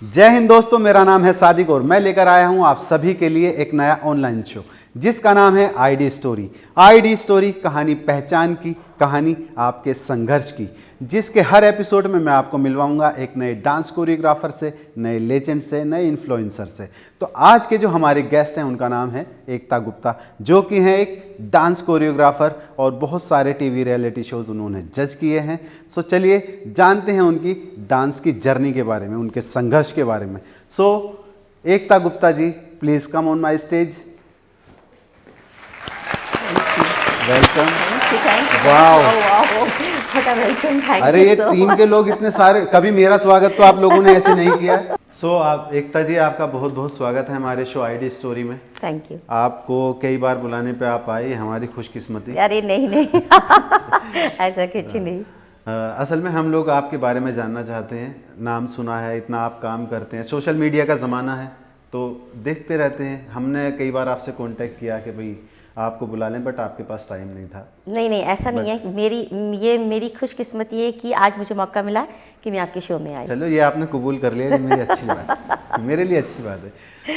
जय हिंद दोस्तों, मेरा नाम है सादिक और मैं लेकर आया हूं आप सभी के लिए एक नया ऑनलाइन शो जिसका नाम है आईडी स्टोरी। आईडी स्टोरी कहानी पहचान की, कहानी आपके संघर्ष की, जिसके हर एपिसोड में मैं आपको मिलवाऊंगा एक नए डांस कोरियोग्राफर से, नए लेजेंड से, नए इन्फ्लुएंसर से। तो आज के जो हमारे गेस्ट हैं उनका नाम है एकता गुप्ता, जो कि हैं एक डांस कोरियोग्राफर और बहुत सारे टीवी रियलिटी शोज उन्होंने जज किए हैं। सो चलिए जानते हैं उनकी डांस की जर्नी के बारे में, उनके संघर्ष के बारे में। So Ekta Gupta ji, please come on my stage. Welcome. Wow, अरे ये टीम के लोग इतने सारे, कभी मेरा स्वागत तो आप लोगों ने ऐसे नहीं किया। सो आप एकता जी, आपका बहुत बहुत स्वागत है हमारे शो आईडी स्टोरी में। Thank you. आपको कई बार बुलाने पे आप आए, हमारी खुशकिस्मती। अरे नहीं ऐसा कुछ नहीं। असल में हम लोग आपके बारे में जानना चाहते हैं। नाम सुना है, इतना आप काम करते हैं, सोशल मीडिया का ज़माना है तो देखते रहते हैं। हमने कई बार आपसे कांटेक्ट किया कि भाई आपको बुला लें, बट आपके पास टाइम नहीं था। नहीं ऐसा नहीं है। मेरी खुशकिस्मती है कि आज मुझे मौका मिला कि मैं आपके शो में आई। चलो, ये आपने कबूल कर लिया, ये मेरी अच्छी बात है, मेरे लिए अच्छी बात है।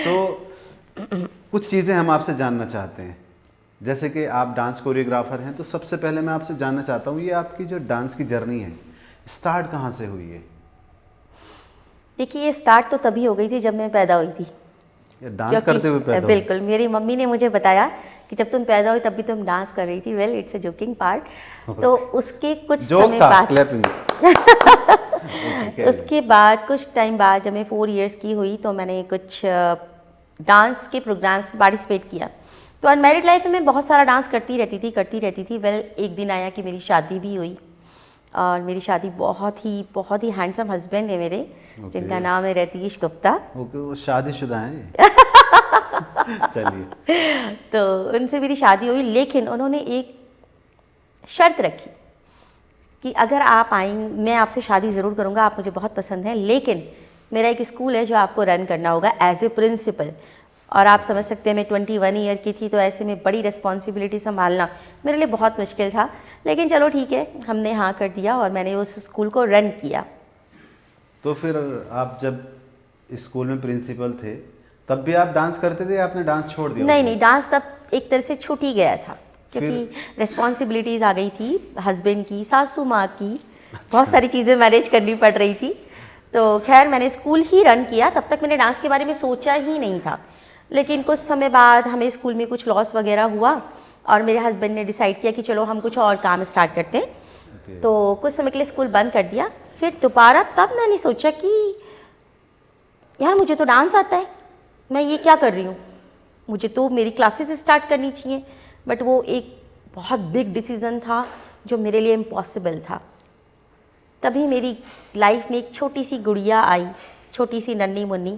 सो कुछ चीज़ें हम आपसे जानना चाहते हैं। जैसे कि आप डांस कोरियोग्राफर हैं, तो सबसे पहले मैं आपसे जानना चाहता हूँ, ये आपकी जो डांस की जर्नी है, स्टार्ट कहाँ से हुई है? देखिए, ये स्टार्ट तो तभी हो गई थी जब मैं पैदा हुई थी। डांस करते हुए पैदा हुई? बिल्कुल। मेरी मम्मी ने मुझे बताया कि जब तुम पैदा हुई तब भी तुम डांस कर रही थी। Well, it's a joking part. तो उसके कुछ समय बाद उसके बाद कुछ टाइम बाद जब मैं 4 इयर्स की हुई तो मैंने कुछ डांस के प्रोग्राम्स पार्टिसिपेट किया। तो अनमैरिड लाइफ में मैं बहुत सारा डांस करती रहती थी। वेल, एक दिन आया कि मेरी शादी भी हुई और मेरी शादी बहुत ही हैंडसम हस्बैंड है मेरे, जिनका नाम है रतीश गुप्ता। ओके, वो शादीशुदा हैं। चलिए। तो उनसे मेरी शादी हुई, लेकिन उन्होंने एक शर्त रखी कि अगर आप आएंगे, मैं आपसे शादी ज़रूर करूँगा, आप मुझे बहुत पसंद हैं, लेकिन मेरा एक स्कूल है जो आपको रन करना होगा एज ए प्रिंसिपल। और आप समझ सकते हैं मैं 21 ईयर की थी, तो ऐसे में बड़ी रिस्पॉन्सिबिलिटी संभालना मेरे लिए बहुत मुश्किल था। लेकिन चलो ठीक है, हमने हाँ कर दिया और मैंने उस स्कूल को रन किया। तो फिर आप जब स्कूल में प्रिंसिपल थे तब भी आप डांस करते थे या आपने डांस छोड़ दिया? नहीं, डांस तब एक तरह से छूट ही गया था, क्योंकि रिस्पॉन्सिबिलिटीज़ आ गई थी, हस्बैंड की, सासू माँ की, बहुत सारी चीज़ें मैनेज करनी पड़ रही थी। तो खैर, मैंने स्कूल ही रन किया। तब तक मैंने डांस के बारे में सोचा ही नहीं था। लेकिन कुछ समय बाद हमें स्कूल में कुछ लॉस वगैरह हुआ और मेरे हस्बैंड ने डिसाइड किया कि चलो हम कुछ और काम स्टार्ट करते हैं। तो कुछ समय के लिए स्कूल बंद कर दिया। फिर दोबारा तब मैंने सोचा कि यार, मुझे तो डांस आता है, मैं ये क्या कर रही हूँ, मुझे तो मेरी क्लासेस स्टार्ट करनी चाहिए। बट वो एक बहुत बिग डिसीज़न था जो मेरे लिए इम्पॉसिबल था। तभी मेरी लाइफ में एक छोटी सी गुड़िया आई, छोटी सी नन्ही मुन्नी।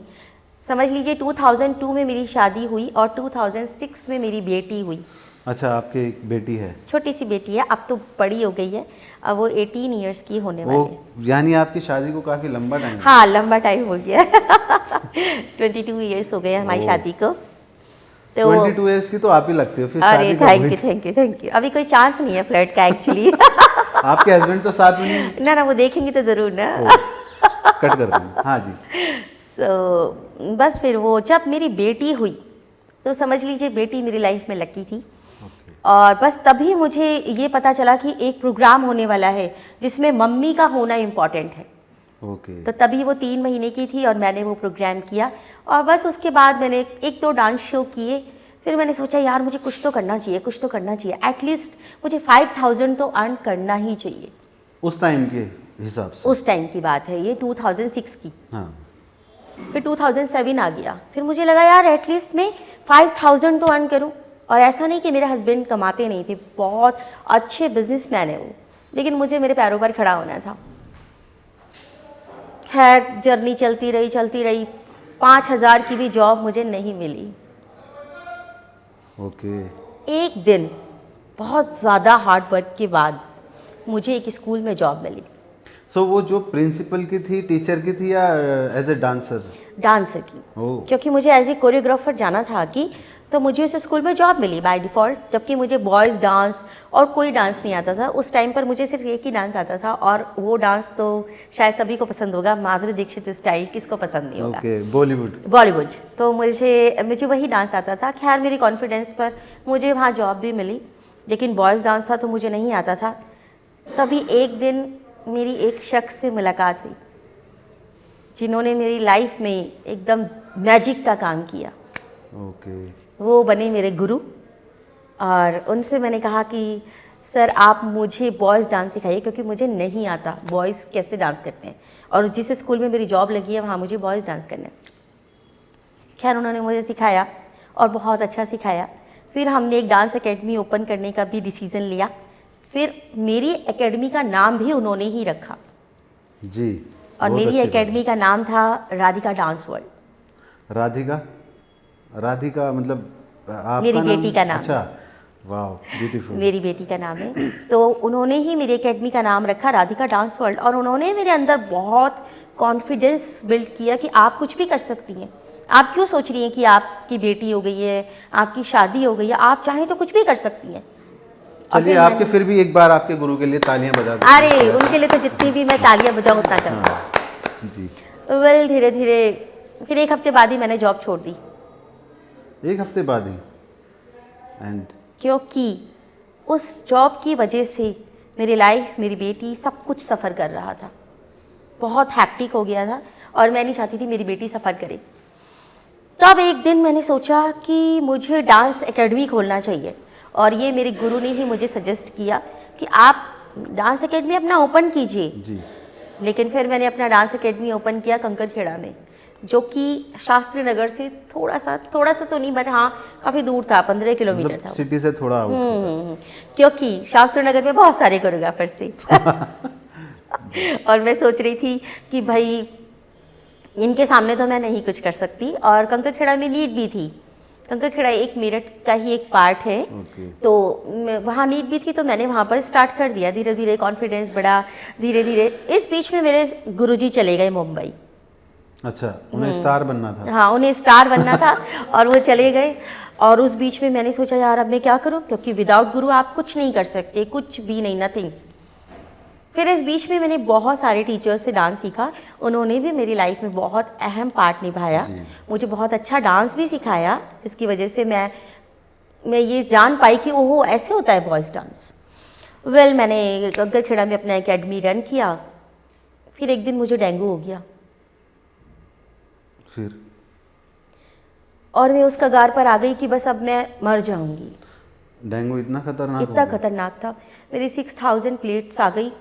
समझ लीजिए 2002 में मेरी शादी हुई और 2006 में मेरी बेटी हुई। अच्छा, आपकी एक बेटी है? छोटी सी बेटी है, अब तो बड़ी हो गई है, अब वो 18 इयर्स की होने वाली है। यानी आपकी शादी को काफ़ी लंबा टाइम? हाँ, लंबा टाइम हो गया। 22 इयर्स हो गए हमारी शादी को। तो 22 इयर्स की तो आप ही लगती हो। फिर अरे थैंक यू। अभी कोई चांस नहीं है फ्लर्ट का एक्चुअली। आपके हस्बैंड तो साथ में नहीं? ना, वो देखेंगे तो ज़रूर ना। कट कर दूँ। हाँ जी। बस फिर वो जब मेरी बेटी हुई तो समझ लीजिए बेटी मेरी लाइफ में लकी थी। और बस तभी मुझे ये पता चला कि एक प्रोग्राम होने वाला है जिसमें मम्मी का होना इम्पॉर्टेंट है। तो तभी वो 3 महीने की थी और मैंने वो प्रोग्राम किया। और बस उसके बाद मैंने 1-2 डांस शो किए। फिर मैंने सोचा यार, मुझे कुछ तो करना चाहिए, एटलीस्ट मुझे 5000 तो अर्न करना ही चाहिए। उस टाइम के हिसाब से? उस टाइम की बात है ये, 2006 की। हाँ। फिर 2007 आ गया। फिर मुझे लगा यार, एटलीस्ट मैं 5000 तो अर्न करूं। और ऐसा नहीं कि मेरे हस्बैंड कमाते नहीं थे, बहुत अच्छे बिजनेसमैन है वो, लेकिन मुझे मेरे पैरों पर खड़ा होना था। खैर, जर्नी चलती रही। 5000 की भी जॉब मुझे नहीं मिली। एक दिन बहुत ज़्यादा हार्ड वर्क के बाद मुझे एक स्कूल में जॉब मिली। वो जो प्रिंसिपल की थी, टीचर की थी या एज ए डांसर? डांसर की। क्योंकि मुझे एज ए कोरियोग्राफर जाना था कि तो मुझे उस स्कूल में जॉब मिली बाय डिफ़ॉल्ट, जबकि मुझे बॉयज़ डांस और कोई डांस नहीं आता था। उस टाइम पर मुझे सिर्फ एक ही डांस आता था, और वो डांस तो शायद सभी को पसंद होगा, माधुरी दीक्षित स्टाइल, किसको पसंद नहीं होगा। ओके, बॉलीवुड। बॉलीवुड। तो मुझे वही डांस आता था। खैर मेरी कॉन्फिडेंस पर मुझे वहाँ जॉब भी मिली, लेकिन बॉयज़ डांस था तो मुझे नहीं आता था। तभी एक दिन मेरी एक शख्स से मुलाकात हुई जिन्होंने मेरी लाइफ में एकदम मैजिक का काम किया। ओके। वो बने मेरे गुरु, और उनसे मैंने कहा कि सर आप मुझे बॉयज़ डांस सिखाइए, क्योंकि मुझे नहीं आता बॉयज़ कैसे डांस करते हैं, और जिस स्कूल में मेरी जॉब लगी है वहाँ मुझे बॉयज़ डांस करना है। खैर उन्होंने मुझे सिखाया और बहुत अच्छा सिखाया। फिर हमने एक डांस एकेडमी ओपन करने का भी डिसीज़न लिया। फिर मेरी एकेडमी का नाम भी उन्होंने ही रखा जी। और बहुत मेरी अच्छी एकेडमी का नाम था राधिका डांस वर्ल्ड। बात। राधिका मतलब आपका मेरी बेटी का नाम। अच्छा, वाह, ब्यूटीफुल। मेरी बेटी का नाम है। तो उन्होंने ही मेरी एकेडमी का नाम रखा राधिका डांस वर्ल्ड, और उन्होंने मेरे अंदर बहुत कॉन्फिडेंस बिल्ड किया कि आप कुछ भी कर सकती हैं। आप क्यों सोच रही हैं कि आपकी बेटी हो गई है, आपकी शादी हो गई है, आप चाहें तो कुछ भी कर सकती हैं। चलिए आपके फिर भी एक बार आपके गुरु के लिए तालियां बजा दो। अरे उनके लिए तो जितनी भी मैं तालियां बजाऊं उतना कम। हाँ, जी। वेल धीरे धीरे फिर एक हफ्ते बाद ही मैंने जॉब छोड़ दी, एक हफ्ते बाद ही। एंड क्योंकि उस जॉब की वजह से मेरी लाइफ, मेरी बेटी सब कुछ सफ़र कर रहा था। बहुत हैक्टिक हो गया था और मैं नहीं चाहती थी मेरी बेटी सफ़र करे। तब एक दिन मैंने सोचा कि मुझे डांस एकेडमी खोलना चाहिए, और ये मेरे गुरु ने ही मुझे सजेस्ट किया कि आप डांस एकेडमी अपना ओपन कीजिए। जी। लेकिन फिर मैंने अपना डांस एकेडमी ओपन किया कंकरखेड़ा में, जो कि शास्त्री नगर से थोड़ा सा तो नहीं, बट हाँ काफ़ी दूर था, 15 किलोमीटर था। सिटी से थोड़ा आउट। क्योंकि शास्त्री नगर में बहुत सारे कोरियोग्राफर्स थे और मैं सोच रही थी कि भाई इनके सामने तो मैं नहीं कुछ कर सकती, और कंकरखेड़ा में नीड भी थी। कंकरखेड़ा एक मेरठ का ही एक पार्ट है। तो वहाँ नीड भी थी, तो मैंने वहाँ पर स्टार्ट कर दिया। धीरे धीरे कॉन्फिडेंस बढ़ा, धीरे धीरे। इस बीच में मेरे गुरुजी चले गए मुंबई। अच्छा, उन्हें स्टार बनना था। हाँ, उन्हें स्टार बनना था और वो चले गए। और उस बीच में मैंने सोचा यार अब मैं क्या करूँ, क्योंकि विदाउट गुरु आप कुछ नहीं कर सकते, कुछ भी नहीं, नथिंग। फिर इस बीच में मैंने बहुत सारे टीचर्स से डांस सीखा। उन्होंने भी मेरी लाइफ में बहुत अहम पार्ट निभाया, मुझे बहुत अच्छा डांस भी सिखाया, जिसकी वजह से मैं ये जान पाई कि ओहो ऐसे होता है बॉयज़ डांस। वेल मैंने कंकरखेड़ा में अपना एकेडमी रन किया। फिर एक दिन मुझे डेंगू हो गया, फिर और मैं उस कगार पर आ गई कि बस अब मैं मर जाऊंगी। डेंगू इतना खतरनाक हो इतना गया? खतरनाक था। मेरी 6000 प्लेट्स आ गई।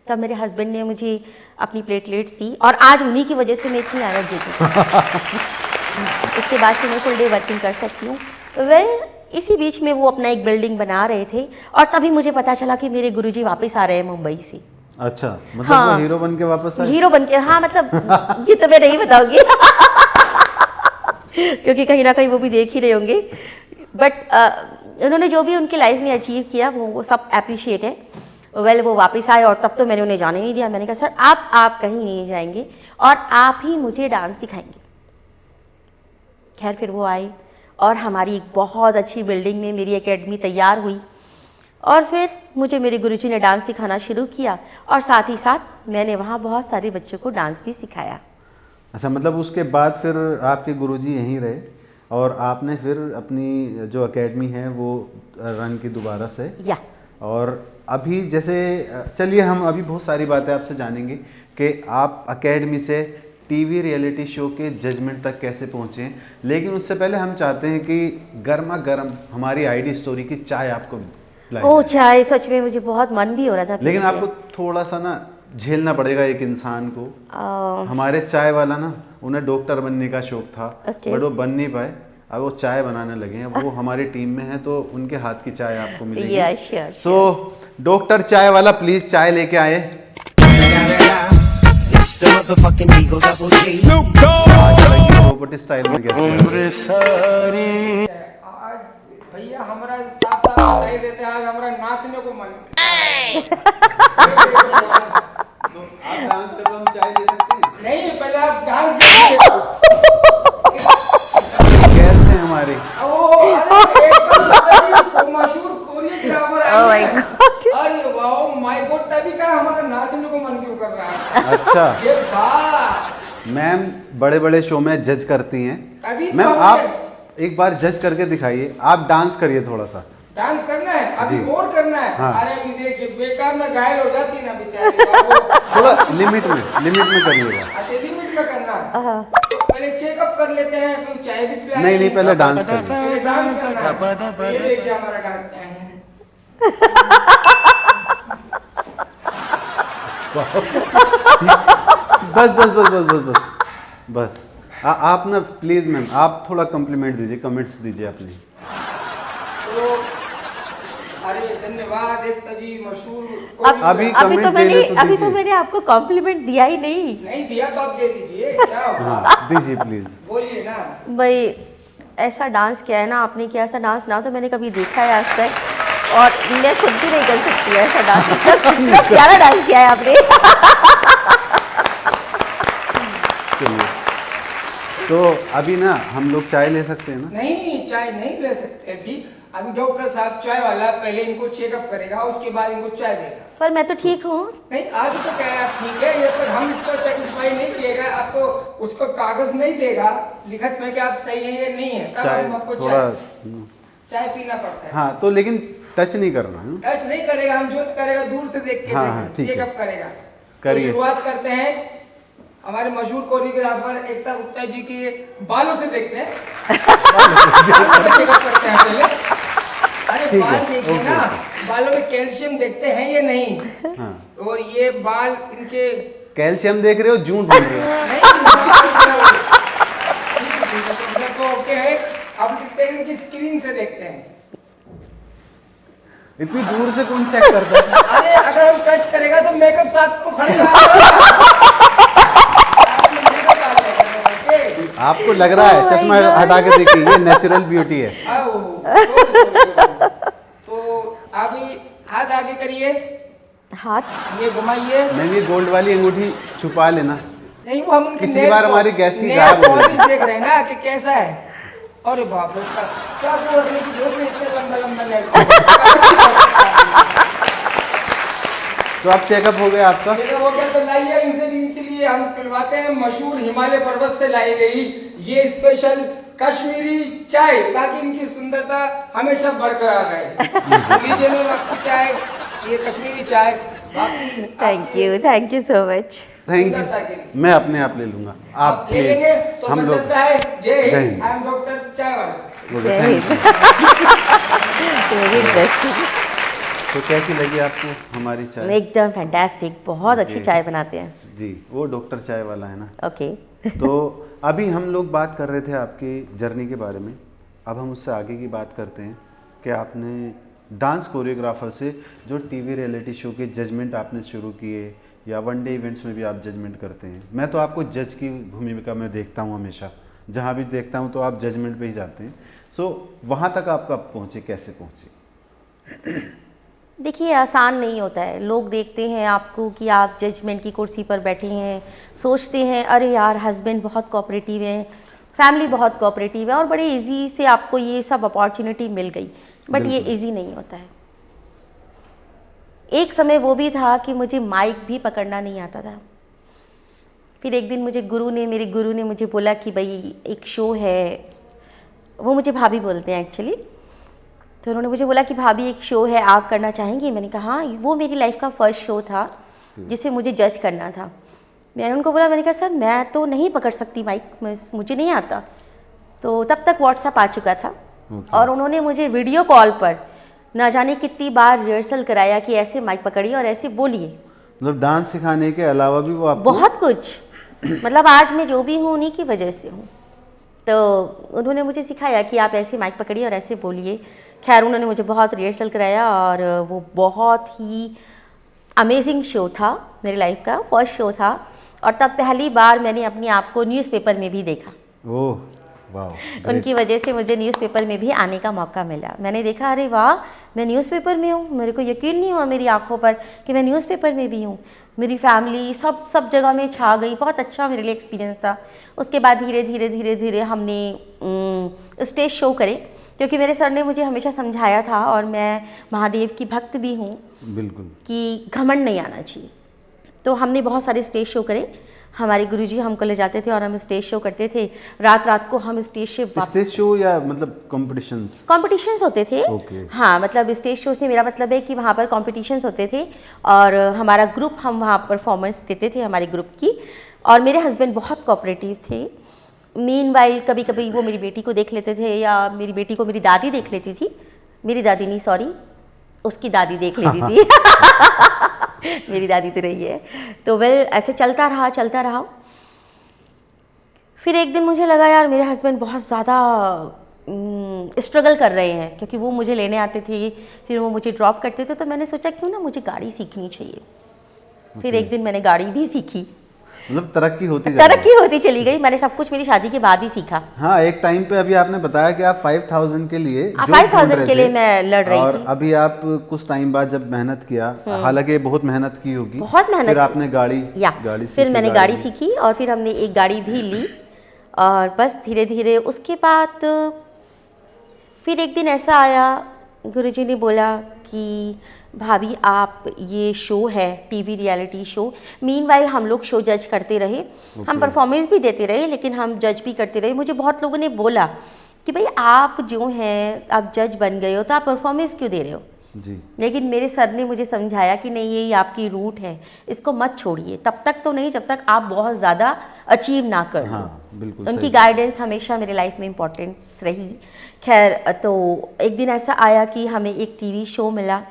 तब मेरे हस्बैंड ने मुझे अपनी प्लेटलेट्स दी, और आज उन्हीं की वजह से मैं इतनी एनर्जेटिक हूँ। इसके बाद से मैं फुल डे वर्किंग कर सकती हूँ। वेल इसी बीच में वो अपना एक बिल्डिंग बना रहे थे, और तभी मुझे पता चला कि मेरे गुरुजी वापस आ रहे हैं मुंबई से। अच्छा, मतलब हाँ, वो हीरो बन के वापस आए? हीरो बन के, हाँ मतलब ये तो मैं नहीं बताऊंगी क्योंकि कहीं ना कहीं वो भी देख ही रहे होंगे। बट उन्होंने जो भी उनकी लाइफ में अचीव किया वो सब अप्रिशिएट है। वेल वो वापस आए, और तब तो मैंने उन्हें जाने नहीं दिया। मैंने कहा सर आप कहीं नहीं जाएंगे, और आप ही मुझे डांस सिखाएंगे। खैर फिर वो आए, और हमारी एक बहुत अच्छी बिल्डिंग में मेरी एकेडमी तैयार हुई, और फिर मुझे मेरे गुरुजी ने डांस सिखाना शुरू किया, और साथ ही साथ मैंने वहाँ बहुत सारे बच्चों को डांस भी सिखाया। अच्छा, मतलब उसके बाद फिर आपके गुरुजी यहीं रहे, और आपने फिर अपनी जो एकेडमी है वो रन की दोबारा से। या और अभी जैसे चलिए हम अभी बहुत सारी बातें आपसे जानेंगे कि आप एकेडमी से टीवी रियलिटी शो के जजमेंट तक कैसे पहुँचे। लेकिन उससे पहले हम चाहते हैं कि गर्मा गर्म हमारी आईडी स्टोरी की चाय आपको पिलाएं। ओ चाय, सच में मुझे बहुत मन भी हो रहा था। लेकिन आपको थोड़ा सा ना झेलना पड़ेगा एक इंसान को। हमारे चाय वाला ना, उन्हें डॉक्टर बनने का शौक था, बट वो बन नहीं पाए। अब वो चाय बनाने लगे हैं, वो हमारी टीम में है, तो उनके हाथ की चाय आपको मिलेगी। सो डॉक्टर चाय वाला प्लीज चाय लेके आए। प्रॉपर्टी स्टाइल में कैसे भैया हमारा साथ साथ बधाई देते हैं, आज हमारा नाचने को मन। तो आप डांस करो, हम चाय ले सकते हैं? नहीं, पहले आप डांस गेस्ट हैं हमारे। अरे अच्छा ये बात मैम बड़े बड़े शो में जज करती हैं। अभी तो मैम हम- आप एक बार जज करके दिखाइए, आप डांस करिए थोड़ा सा। डांस करना है अभी जी। और करना है। हाँ। अरे अभी देखिए बेकार में घायल हो जाती ना बेचारी बाबू। थोड़ा लिमिट में करिएगा। अच्छा लिमिट में करना है। तो पहले चेकअप कर लेते हैं फिर चाय भी पिला नहीं नहीं, पहले डांस करिए। पहले डांस करना है। तो ये देखिए हमारा डांस क्या है। बस बस बस बस बस बस बस आप ना प्लीज मैम आप थोड़ा कम्प्लीमेंट दीजिए, कमेंट्स दीजिए अपनी। तो अरे धन्यवाद एकता जी मशहूर अभी अभी comment तो देने तो अभी तो दीजिए। मैंने आपको कॉम्प्लीमेंट दिया ही नहीं। नहीं दिया तो आप दे दीजिए क्या होगा? हाँ दीजिए प्लीज। बोलिए ना। भाई ऐसा डांस किया है ना आपने, कि ऐसा डांस ना तो मैंने कभी देखा है आज तक, और मैं खुद भी नहीं कर सकती ऐसा डांस। कितना प्यारा डांस किया है आपने। चलिए तो अभी ना हम लोग चाय ले सकते हैं ना? नहीं चाय नहीं ले सकते अभी डॉक्टर साहब चाय वाला पहले इनको चेकअप करेगा उसके बाद इनको चाय देगा। पर मैं तो ठीक हूँ। नहीं आज तो क्या है आप ठीक है, ये तक हम इस पर सेटिस्फाई नहीं किएगा आपको उसको कागज नहीं देगा लिखत में कि आप सही है ये नहीं है, तब चाय हम आपको थोड़ा चाय पीना पड़ता है। हाँ तो लेकिन टच नहीं करना है। टच नहीं करेगा, हम जो करेगा दूर से देख के हाँ, हाँ, ठीक है। चेकअप करेगा। तो करिए। शुरुआत करते हैं हमारे मशहूर कोरियोग्राफर एकता गुप्ता जी के बालों से देखते हैं। बालों से चेकअप करते हैं पहले। अरे ठीक बाल है, देखिए ओके, ना, बालों में कैल्शियम देखते हैं ये नहीं। हाँ और ये बाल इनके कैल्शियम देख रहे हो, जूं ढूंढ रहे हो। नहीं बाल ठीक है, सब तो ओके है। अब देखते हैं इनकी स्क्रीन से देखते हैं। इतनी दूर से कौन चेक करता है? अरे अगर हम टच करेगा तो मेकअप साथ को खड़े आपको लग रहा है, चश्मा हटा के देखिए, ये नेचुरल ब्यूटी है। तो अभी हाथ आगे करिए, हाथ ये घुमाइए। मैम ये गोल्ड वाली अंगूठी छुपा लेना। नहीं वो हम उनके पिछली nail बार पॉ- हमारी गैसी nail गायब हो गई। polish देख रहे हैं ना कि कैसा है। अरे बाप रे, चाकू रखने की जरूरत नहीं, इतने लंबा लंबा nail polish। तो अब चेकअप हो गया आपका? चेकअप हो गया तो लाइए इनसे, इनके लिए हम पिलवाते हैं मशहूर हिमालय पर्वत से लाई गई ये स्पेशल कश्मीरी चाय, ताकि इनकी सुंदरता हमेशा बरकरार रहे। लीजिए मैम आपकी चाय, ये कश्मीरी चाय। बाकी thank you so much. Thank सुंदरता के लिए। यू। मैं अपने आप ले लूंगा, आप ले प्लीज। लेंगे तो हम हम लोग चलता है। जय जय Hind. Hind. I am doctor चाय वाला। जय thank Hind. You. Very interesting. तो कैसी लगी आपको हमारी चाय? एकदम फैंटास्टिक, बहुत अच्छी जी। चाय बनाते हैं। जी वो डॉक्टर चाय वाला है ना। ओके। तो अभी हम लोग बात कर रहे थे आपकी जर्नी के बारे में, अब हम उससे आगे की बात करते हैं कि आपने डांस कोरियोग्राफर से जो टीवी रियलिटी शो के जजमेंट आपने शुरू किए, या वन डे इवेंट्स में भी आप जजमेंट करते हैं। मैं तो आपको जज की भूमिका में देखता हूँ हमेशा, जहाँ भी देखता हूँ तो आप जजमेंट पे ही जाते हैं। सो वहाँ तक आप कब पहुँचे, कैसे पहुँचे? देखिए आसान नहीं होता है। लोग देखते हैं आपको कि आप जजमेंट की कुर्सी पर बैठे हैं, सोचते हैं अरे यार हस्बैंड बहुत कोऑपरेटिव है, फैमिली बहुत कोऑपरेटिव है और बड़े इजी से आपको ये सब अपॉर्चुनिटी मिल गई, बट ये इजी नहीं होता है। एक समय वो भी था कि मुझे माइक भी पकड़ना नहीं आता था। फिर एक दिन मेरे गुरु ने मुझे बोला कि भाई एक शो है, वो मुझे भाभी बोलते हैं एक्चुअली, तो उन्होंने मुझे बोला कि भाभी एक शो है, आप करना चाहेंगी? मैंने कहा हाँ। वो मेरी लाइफ का फर्स्ट शो था जिसे मुझे जज करना था। मैंने उनको बोला, मैंने कहा सर मैं तो नहीं पकड़ सकती माइक, मुझे नहीं आता। तो तब तक व्हाट्सएप आ चुका था और उन्होंने मुझे वीडियो कॉल पर ना जाने कितनी बार रिहर्सल कराया कि ऐसे माइक पकड़िए और ऐसे बोलिए। मतलब डांस सिखाने के अलावा भी वो आपको बहुत कुछ, मतलब आज मैं जो भी हूँ उन्हीं की वजह से हूँ। तो उन्होंने मुझे सिखाया कि आप ऐसे माइक पकड़िए और ऐसे बोलिए। खैर उन्होंने मुझे बहुत रिहर्सल कराया और वो बहुत ही अमेजिंग शो था, मेरी लाइफ का फर्स्ट शो था। और तब पहली बार मैंने अपने आप को न्यूज़पेपर में भी देखा। ओह वाह, उनकी वजह से मुझे न्यूज़पेपर में भी आने का मौका मिला। मैंने देखा अरे वाह मैं न्यूज़पेपर में हूँ, मेरे को यकीन नहीं हुआ मेरी आंखों पर कि मैं न्यूज़पेपर में भी हूँ। मेरी फैमिली सब जगह में छा गई, बहुत अच्छा मेरे लिए एक्सपीरियंस था। उसके बाद धीरे धीरे हमने स्टेज शो करे, क्योंकि मेरे सर ने मुझे हमेशा समझाया था और मैं महादेव की भक्त भी हूँ बिल्कुल कि घमंड नहीं आना चाहिए। तो हमने बहुत सारे स्टेज शो करे। हमारे गुरुजी हमको ले जाते थे और हम स्टेज शो करते थे। रात रात को हम स्टेज स्टेज शो या मतलब कॉम्पिटिशन्स होते थे। ओके। हाँ, मतलब स्टेज शो से मेरा मतलब है कि वहाँ पर कॉम्पिटिशन्स होते थे और हमारा ग्रुप, हम वहाँ परफॉर्मेंस देते थे हमारे ग्रुप की। और मेरे हस्बैंड बहुत कोऑपरेटिव थे। मीनवाइल कभी कभी वो मेरी बेटी को देख लेते थे या मेरी बेटी को मेरी दादी देख लेती थी। मेरी दादी नहीं, सॉरी, उसकी दादी देख लेती थी। मेरी दादी तो नहीं है। तो वेल ऐसे चलता रहा। फिर एक दिन मुझे लगा यार मेरे हस्बैंड बहुत ज़्यादा स्ट्रगल कर रहे हैं, क्योंकि वो मुझे लेने आते थे, फिर वो मुझे ड्रॉप करते थे। तो मैंने सोचा क्यों ना मुझे गाड़ी सीखनी चाहिए। फिर एक दिन मैंने गाड़ी भी सीखी। मतलब तरक्की होती चली गई। मैंने सब कुछ मेरी शादी के बाद ही सीखा। हाँ, एक टाइम पे अभी आपने बताया कि आप 5000 के लिए 5000 के लिए मैं लड़ रही और थी। अभी आप कुछ टाइम बाद जब मेहनत किया, हालांकि बहुत मेहनत की होगी, बहुत मेहनत फिर की। आपने गाड़ी फिर मैंने गाड़ी सीखी और फिर हमने एक गाड़ी भी ली और बस धीरे धीरे उसके बाद फिर एक दिन ऐसा आया, गुरुजी ने बोला कि भाभी आप ये शो है टीवी रियलिटी शो। मीनवाइल हम लोग शो जज करते रहे, हम परफॉर्मेंस भी देते रहे, लेकिन हम जज भी करते रहे। मुझे बहुत लोगों ने बोला कि भाई आप जो हैं, आप जज बन गए हो तो आप परफॉर्मेंस क्यों दे रहे हो जी। लेकिन मेरे सर ने मुझे समझाया कि नहीं, ये आपकी रूट है, इसको मत छोड़िए, तब तक तो नहीं जब तक आप बहुत ज़्यादा अचीव ना कर लो। हाँ, बिल्कुल उनकी सही। गाइडेंस हमेशा मेरे लाइफ में इम्पोर्टेंस रही। खैर, तो एक दिन ऐसा आया कि हमें एक टीवी शो मिला।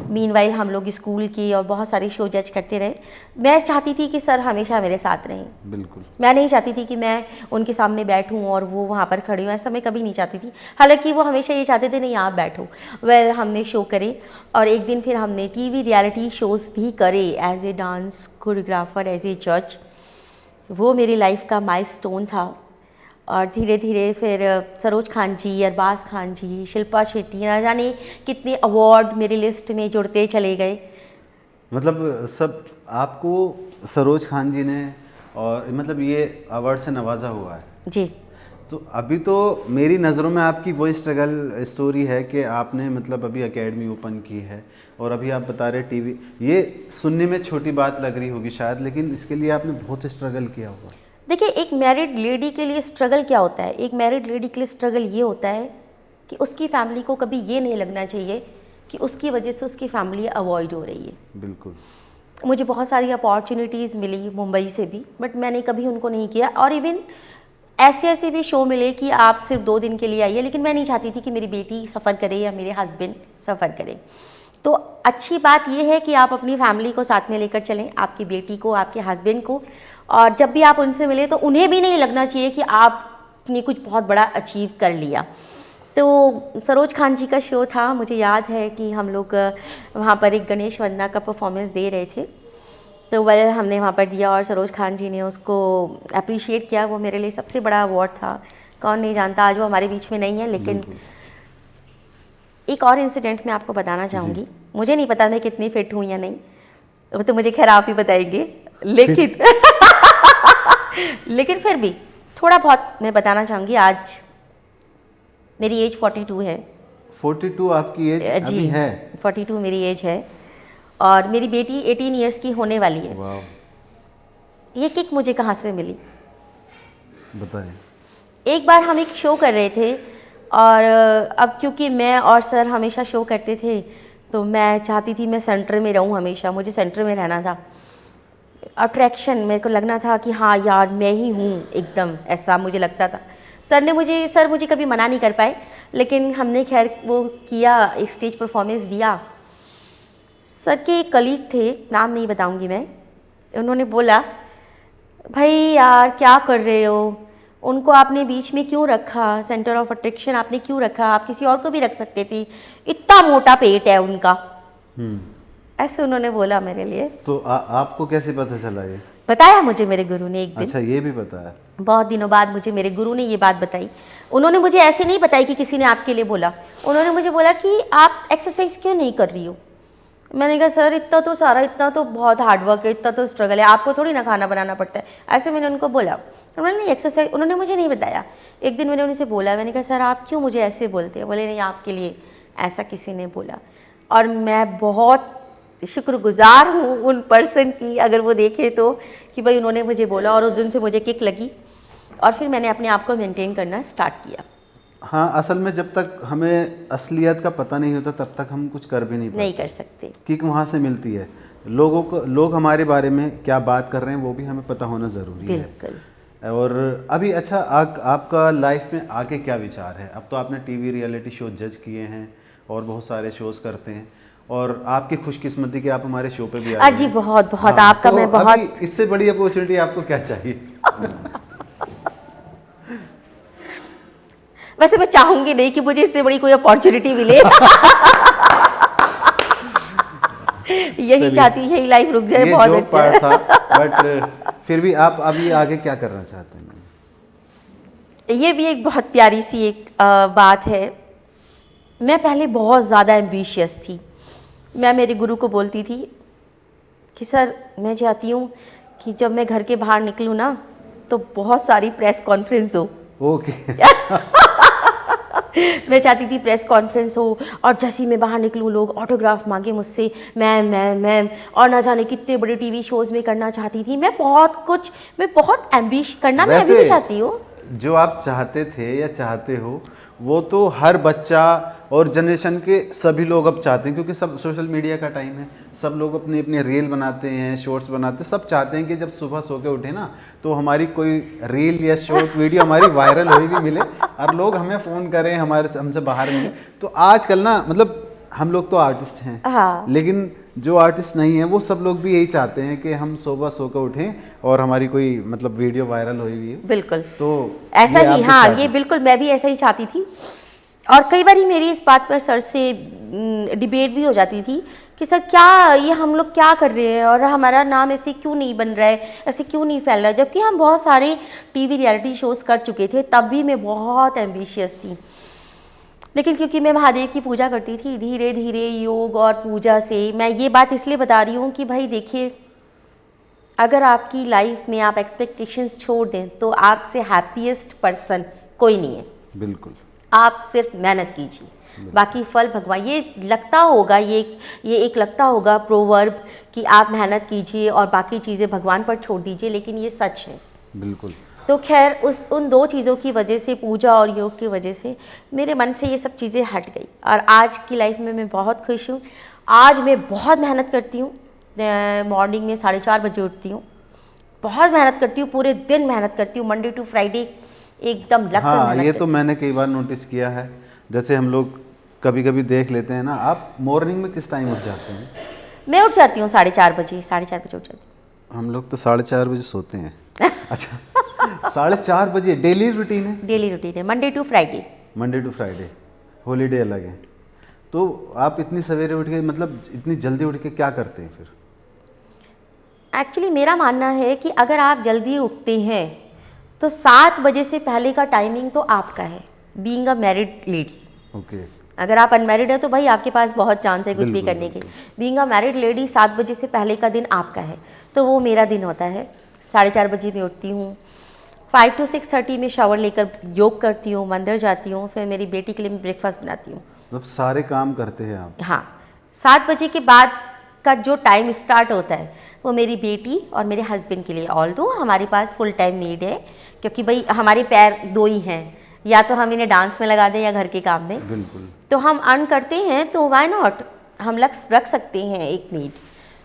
मीनवाइल हम लोग स्कूल की और बहुत सारे शो जज करते रहे। मैं चाहती थी कि सर हमेशा मेरे साथ रहें। बिल्कुल। मैं नहीं चाहती थी कि मैं उनके सामने बैठूं और वो वहाँ पर खड़ी हूँ, ऐसा मैं कभी नहीं चाहती थी। हालांकि वो हमेशा ये चाहते थे नहीं आप बैठो। वेल, हमने शो करे और एक दिन फिर हमने टीवी रियलिटी शोज़ भी करे as a dance choreographer, as a जज। वो मेरी लाइफ का माइलस्टोन था। और धीरे धीरे फिर सरोज खान जी, अरबाज खान जी, शिल्पा शेट्टी, ना जाने कितने अवार्ड मेरी लिस्ट में जुड़ते चले गए। मतलब सब आपको सरोज खान जी ने और मतलब ये अवार्ड से नवाजा हुआ है जी। तो अभी तो मेरी नज़रों में आपकी वही स्ट्रगल स्टोरी है कि आपने मतलब अभी एकेडमी ओपन की है और अभी आप बता रहे टीवी। ये सुनने में छोटी बात लग रही होगी शायद, लेकिन इसके लिए आपने बहुत स्ट्रगल किया होगा। देखिए, एक मैरिड लेडी के लिए स्ट्रगल क्या होता है? एक मैरिड लेडी के लिए स्ट्रगल ये होता है कि उसकी फैमिली को कभी ये नहीं लगना चाहिए कि उसकी वजह से उसकी फैमिली अवॉइड हो रही है। बिल्कुल। मुझे बहुत सारी अपॉर्चुनिटीज़ मिली मुंबई से भी, बट मैंने कभी उनको नहीं किया। और इवन ऐसे भी शो मिले कि आप सिर्फ 2 दिन के लिए आइए, लेकिन मैं नहीं चाहती थी कि मेरी बेटी सफ़र करे या मेरे हस्बैंड सफ़र करें। तो अच्छी बात यह है कि आप अपनी फैमिली को साथ में लेकर चलें, आपकी बेटी को, आपके हस्बैंड को। और जब भी आप उनसे मिले तो उन्हें भी नहीं लगना चाहिए कि आपने कुछ बहुत बड़ा अचीव कर लिया। तो सरोज खान जी का शो था, मुझे याद है कि हम लोग वहाँ पर एक गणेश वंदना का परफॉर्मेंस दे रहे थे। तो वेल, हमने वहाँ पर दिया और सरोज खान जी ने उसको अप्रिशिएट किया। वो मेरे लिए सबसे बड़ा अवार्ड था। कौन नहीं जानता, आज वो हमारे बीच में नहीं है। लेकिन एक और इंसिडेंट मैं आपको बताना चाहूँगी। मुझे नहीं पता मैं कितनी फिट हूँ या नहीं, वो तो मुझे खैर आप ही बताएंगे, लेकिन लेकिन फिर भी थोड़ा बहुत मैं बताना चाहूँगी। आज मेरी एज 42 है। 42 आपकी एज अभी है? 42 मेरी एज है और मेरी बेटी 18 इयर्स की होने वाली है। वाह। ये किक मुझे कहाँ से मिली बताएं। एक बार हम एक शो कर रहे थे और अब क्योंकि मैं और सर हमेशा शो करते थे तो मैं चाहती थी मैं सेंटर में रहूं, हमेशा मुझे सेंटर में रहना था। अट्रैक्शन, मेरे को लगना था कि हाँ यार मैं ही हूँ, एकदम ऐसा मुझे लगता था। सर मुझे कभी मना नहीं कर पाए, लेकिन हमने खैर वो किया, एक स्टेज परफॉर्मेंस दिया। सर के एक कलीग थे, नाम नहीं बताऊंगी मैं, उन्होंने बोला भाई यार क्या कर रहे हो, उनको आपने बीच में क्यों रखा, सेंटर ऑफ अट्रैक्शन आपने क्यों रखा, आप किसी और को भी रख सकते थी, इतना मोटा पेट है उनका। ऐसे उन्होंने बोला मेरे लिए। तो आपको कैसे पता चला ये? बताया मुझे मेरे गुरु ने एक दिन। अच्छा, ये भी बताया? बहुत दिनों बाद मुझे मेरे गुरु ने ये बात बताई। उन्होंने मुझे ऐसे नहीं बताई कि किसी ने आपके लिए बोला, उन्होंने मुझे बोला कि आप एक्सरसाइज क्यों नहीं कर रही हो। मैंने कहा सर इतना तो बहुत हार्डवर्क है, इतना तो स्ट्रगल है, आपको थोड़ी ना खाना बनाना पड़ता है, ऐसे मैंने उनको बोला। उन्होंने नहीं एक्सरसाइज, उन्होंने मुझे नहीं बताया। एक दिन मैंने उनसे बोला, मैंने कहा सर आप क्यों मुझे ऐसे बोलते हैं? बोले नहीं, आपके लिए ऐसा किसी ने बोला। और मैं बहुत शुक्रगुजार हूँ उन पर्सन की, अगर वो देखे तो, कि भाई उन्होंने मुझे बोला और उस दिन से मुझे किक लगी और फिर मैंने अपने आप को मेंटेन करना स्टार्ट किया। हाँ, असल में जब तक हमें असलियत का पता नहीं होता तब तक हम कुछ कर भी नहीं पाते। नहीं कर सकते। किक वहाँ से मिलती है। लोग हमारे बारे में क्या बात कर रहे हैं वो भी हमें पता होना ज़रूरी है। बिल्कुल। और अभी अच्छा आपका लाइफ में आगे क्या विचार है? अब तो आपने टीवी रियलिटी शो जज किए हैं और बहुत सारे शोज़ करते हैं और आपकी खुशकिस्मती कि आप हमारे शो पे भी आ जी बहुत बहुत हाँ, आपका तो मैं बहुत अभी इससे बड़ी अपॉर्चुनिटी आपको क्या चाहिए? वैसे मैं चाहूंगी नहीं कि मुझे इससे बड़ी कोई अपॉर्चुनिटी मिले। यही चाहती, यही लाइफ रुक जाए, बहुत जोक अच्छा पार्ट था, बट फिर भी आप अभी आगे क्या करना चाहते हैं? ये भी एक बहुत प्यारी सी एक बात है। मैं पहले बहुत ज़्यादा एम्बिशियस थी। मैं मेरे गुरु को बोलती थी कि सर मैं चाहती हूँ कि जब मैं घर के बाहर निकलूँ ना तो बहुत सारी प्रेस कॉन्फ्रेंस हो। ओके। मैं चाहती थी प्रेस कॉन्फ्रेंस हो और जैसे ही मैं बाहर निकलूँ लोग ऑटोग्राफ मांगे मुझसे, मैम, और ना जाने कितने बड़े टीवी शोज़ में करना चाहती थी। मैं बहुत एम्बिश करना मैं अभी भी चाहती हूँ। जो आप चाहते थे या चाहते हो वो तो हर बच्चा और जनरेशन के सभी लोग अब चाहते हैं, क्योंकि सब सोशल मीडिया का टाइम है। सब लोग अपने अपने रील बनाते हैं, शॉर्ट्स बनाते हैं। सब चाहते हैं कि जब सुबह सो के उठे ना तो हमारी कोई रील या शॉर्ट वीडियो हमारी वायरल हुई भी मिले और लोग हमें फ़ोन करें, हमसे बाहर मिले। तो आजकल ना मतलब हम लोग तो आर्टिस्ट हैं, हाँ। लेकिन जो आर्टिस्ट नहीं है वो सब लोग भी यही चाहते हैं कि हम सुबह सो कर उठें और हमारी कोई मतलब वीडियो वायरल हुई हुई है। बिल्कुल तो ऐसा ही, हाँ ये बिल्कुल मैं भी ऐसा ही चाहती थी। और कई बार मेरी इस बात पर सर से डिबेट भी हो जाती थी कि सर क्या ये हम लोग क्या कर रहे हैं और हमारा नाम ऐसे क्यों नहीं बन रहा है, ऐसे क्यों नहीं फैल रहा है, जबकि हम बहुत सारे टीवी रियलिटी शोज़ कर चुके थे। तब भी मैं बहुत एम्बिशियस थी, लेकिन क्योंकि मैं महादेव की पूजा करती थी, धीरे धीरे योग और पूजा से, मैं ये बात इसलिए बता रही हूँ कि भाई देखिए, अगर आपकी लाइफ में आप एक्सपेक्टेशंस छोड़ दें तो आपसे हैप्पीएस्ट पर्सन कोई नहीं है। बिल्कुल। आप सिर्फ मेहनत कीजिए, बाकी फल भगवान। ये लगता होगा, ये एक लगता होगा प्रोवर्ब कि आप मेहनत कीजिए और बाकी चीज़ें भगवान पर छोड़ दीजिए, लेकिन ये सच है। बिल्कुल। तो खैर उन दो चीज़ों की वजह से, पूजा और योग की वजह से, मेरे मन से ये सब चीज़ें हट गई और आज की लाइफ में मैं बहुत खुश हूँ। आज मैं बहुत मेहनत करती हूँ। मॉर्निंग में 4:30 बजे उठती हूँ, बहुत मेहनत करती हूँ, पूरे दिन मेहनत करती हूँ, मंडे टू फ्राइडे एकदम लगकर हाँ, मेहनत ये करती तो मैंने कई बार नोटिस किया है। जैसे हम लोग कभी कभी देख लेते हैं ना, आप मॉर्निंग में किस टाइम उठ जाते हैं? मैं उठ जाती हूँ 4:30 बजे, 4:30 बजे उठ जाती हूँ। हम लोग तो 4:30 बजे सोते हैं। अच्छा, 4:30 बजे डेली रूटीन है? डेली रूटीन है, Monday to Friday. Monday to Friday, holiday अलग है। तो आप इतनी सवेरे उठ के, मतलब इतनी जल्दी उठ के क्या करते हैं फिर? एक्चुअली मेरा मानना है कि अगर आप जल्दी उठते हैं तो 7 बजे से पहले का टाइमिंग तो आपका है, being a married lady. Okay. अगर आप अनमैरिड है तो भाई आपके पास बहुत चांस है कुछ भी बिल्कुल, करने के। बीइंग अ मैरिड लेडी 7 बजे से पहले का दिन आपका है, तो वो मेरा दिन होता है। 4:30 बजे मैं उठती हूँ, 5 to 6:30 में शावर लेकर योग करती हूँ, मंदिर जाती हूँ, फिर मेरी बेटी के लिए मैं ब्रेकफास्ट बनाती हूँ। मतलब सारे काम करते हैं आप? हाँ, 7 बजे के बाद का जो टाइम स्टार्ट होता है वो मेरी बेटी और मेरे हस्बैंड के लिए। ऑल्दो हमारे पास फुल टाइम नीड है, क्योंकि भाई हमारे पैर दो ही हैं, या तो हम इन्हें डांस में लगा दें या घर के काम में। बिल्कुल। तो हम अर्न करते हैं तो व्हाई नॉट, हम रख सकते हैं एक नीड।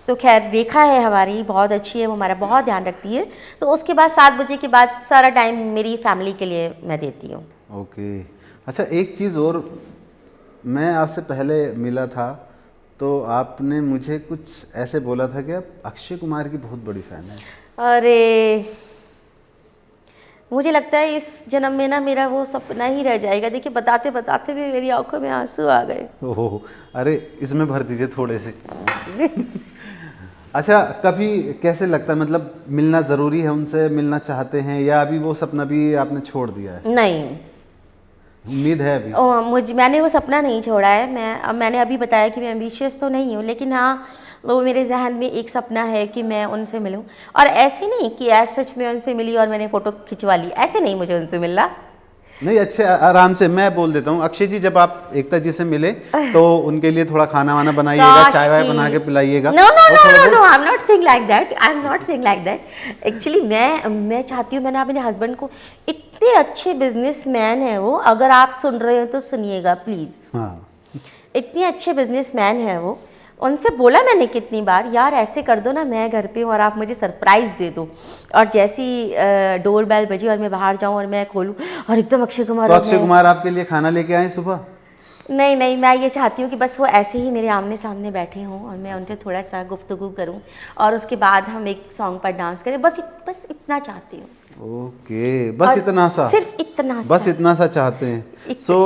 तो खैर रेखा है हमारी, बहुत अच्छी है, वो हमारा बहुत ध्यान रखती है। तो उसके बाद 7 बजे के बाद सारा टाइम मेरी फैमिली के लिए मैं देती हूँ। ओके। अच्छा, एक चीज़ और, मैं आपसे पहले मिला था तो आपने मुझे कुछ ऐसे बोला था कि आप अक्षय कुमार की बहुत बड़ी फ़ैन हैं। अरे मुझे लगता है इस जन्म में ना मेरा वो सपना ही रह जाएगा। देखिए बताते बताते भी मेरी आंखों में आंसू आ गए। ओहो, अरे इसमें भर दीजिए थोड़े से। अच्छा, कभी कैसे लगता है, मतलब मिलना ज़रूरी है उनसे, मिलना चाहते हैं, या अभी वो सपना भी आपने छोड़ दिया है? नहीं, उम्मीद है अभी? मैंने वो सपना नहीं छोड़ा है। मैंने अभी बताया कि मैं एम्बिशियस तो नहीं हूँ, लेकिन हाँ वो मेरे जहन में एक सपना है कि मैं उनसे मिलूं। और ऐसे नहीं कि सच में उनसे मिली और मैंने फ़ोटो खिंचवा ली, ऐसे नहीं मुझे उनसे मिलना। नहीं, अच्छे आराम से मैं बोल देता हूँ। अक्षय जी, जब आप एकता जी से मिले तो उनके लिए थोड़ा खाना वाना बनाइएगा, चाय वाय बना के पिलाइएगा। No no no no no, I am not saying like that, I am not saying like that. Actually मैं चाहती हूँ, मैंने अपने हस्बैंड को, इतने अच्छे बिजनेसमैन है वो, अगर आप सुन रहे हो तो सुनिएगा प्लीज। हाँ, इतने अच्छे बिजनेसमैन है वो, उनसे बोला मैंने कितनी बार, यार ऐसे कर दो ना, मैं घर पे हूँ और आप मुझे सरप्राइज दे दो, और जैसी डोर बेल बजी और मैं बाहर जाऊँ और मैं खोलूँ और एकदम अक्षय कुमार। तो अक्षय कुमार आपके लिए खाना लेके आए सुबह? नहीं नहीं, मैं ये चाहती हूँ कि बस वो ऐसे ही मेरे आमने सामने बैठे हों और मैं उनसे थोड़ा सा गुफ्तगू करूँ और उसके बाद हम एक सॉन्ग पर डांस करें, बस इतना चाहती हूँ। ओके, बस और इतना सा, सिर्फ इतना सा, बस इतना सा चाहते हैं। सो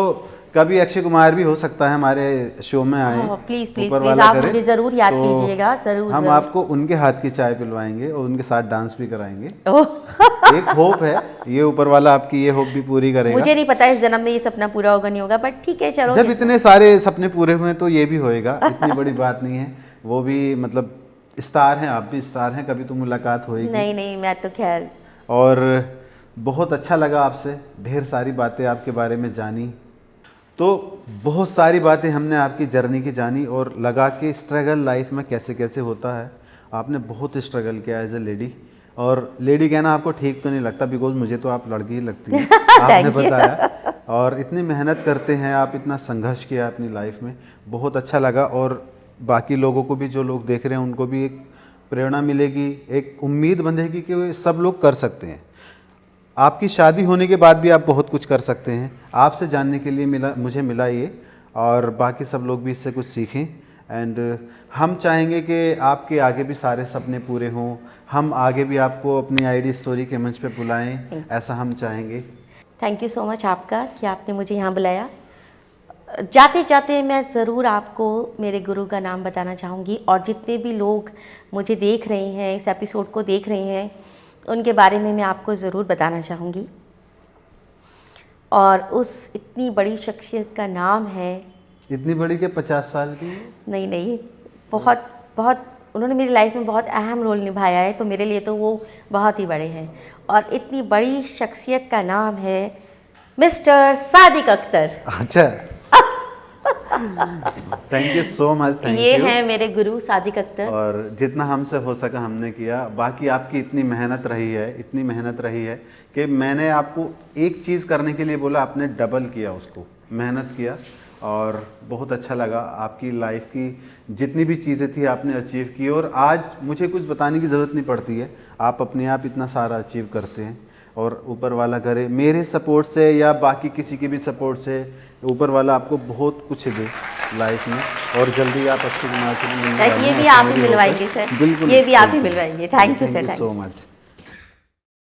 कभी अक्षय कुमार भी हो सकता है हमारे शो में आए। प्लीज प्लीज ऊपर प्लीज, वाला आप करे मुझे जरूर याद तो कीजिएगा, जरूर हम जरूर। आपको उनके हाथ की चाय पिलवाएंगे और उनके साथ डांस भी कराएंगे। ओह एक होप है, ये ऊपर वाला आपकी ये होप भी पूरी करेगा। मुझे नहीं पता इस जन्म में ये सपना पूरा होगा नहीं होगा, बट ठीक है चलो। जब इतने सारे सपने पूरे हुए तो ये भी होएगा, इतनी बड़ी बात नहीं है। वो भी मतलब स्टार हैं, आप भी स्टार हैं, कभी तो मुलाकात होएगी। नहीं नहीं, मैं तो खैर। और बहुत अच्छा लगा आपसे, ढेर सारी बातें आपके बारे में जानी। तो बहुत सारी बातें हमने आपकी जर्नी की जानी और लगा कि स्ट्रगल लाइफ में कैसे कैसे होता है। आपने बहुत स्ट्रगल किया एज ए लेडी, और लेडी कहना आपको ठीक तो नहीं लगता, बिकॉज मुझे तो आप लड़की ही लगती हैं। आपने बताया, और इतनी मेहनत करते हैं आप, इतना संघर्ष किया अपनी लाइफ में, बहुत अच्छा लगा। और बाकी लोगों को भी, जो लोग देख रहे हैं, उनको भी एक प्रेरणा मिलेगी, एक उम्मीद बंधेगी कि वे सब लोग कर सकते हैं। आपकी शादी होने के बाद भी आप बहुत कुछ कर सकते हैं। आपसे जानने के लिए मुझे मिला ये, और बाकी सब लोग भी इससे कुछ सीखें। एंड हम चाहेंगे कि आपके आगे भी सारे सपने पूरे हों, हम आगे भी आपको अपनी आईडी स्टोरी के मंच पे बुलाएं, ऐसा हम चाहेंगे। थैंक यू सो मच आपका कि आपने मुझे यहाँ बुलाया। जाते जाते मैं ज़रूर आपको मेरे गुरु का नाम बताना चाहूँगी, और जितने भी लोग मुझे देख रहे हैं, इस एपिसोड को देख रहे हैं, उनके बारे में मैं आपको ज़रूर बताना चाहूँगी। और उस इतनी बड़ी शख्सियत का नाम है, इतनी बड़ी कि 50 साल की? नहीं नहीं, बहुत बहुत, उन्होंने मेरी लाइफ में बहुत अहम रोल निभाया है, तो मेरे लिए तो वो बहुत ही बड़े हैं। और इतनी बड़ी शख्सियत का नाम है मिस्टर सादिक अख्तर। अच्छा, thank you so much. Thank ये यू। हैं मेरे गुरु सादिक अख्तर। और जितना हमसे हो सका हमने किया। बाकी आपकी इतनी मेहनत रही है, इतनी मेहनत रही है कि मैंने आपको एक चीज़ करने के लिए बोला, आपने डबल किया उसको, मेहनत किया, और बहुत अच्छा लगा। आपकी लाइफ की जितनी भी चीज़ें थी आपने अचीव की, और आज मुझे कुछ बताने की ज़रूरत नहीं पड़ती है, आप अपने आप इतना सारा अचीव करते हैं। और ऊपर वाला करे, मेरे सपोर्ट से या बाकी किसी के भी सपोर्ट से, ऊपर वाला आपको बहुत कुछ दे लाइफ में। और जल्दी आप अक्षय कुमार से भी मिलने वाले हैं, ये भी ऐसा आप ही मेरी होप है। मिलवाएंगे सर, बिल्कुल, ये भी आप ही बिल्कुल। मिलवाएंगे। Thank you sir, so much.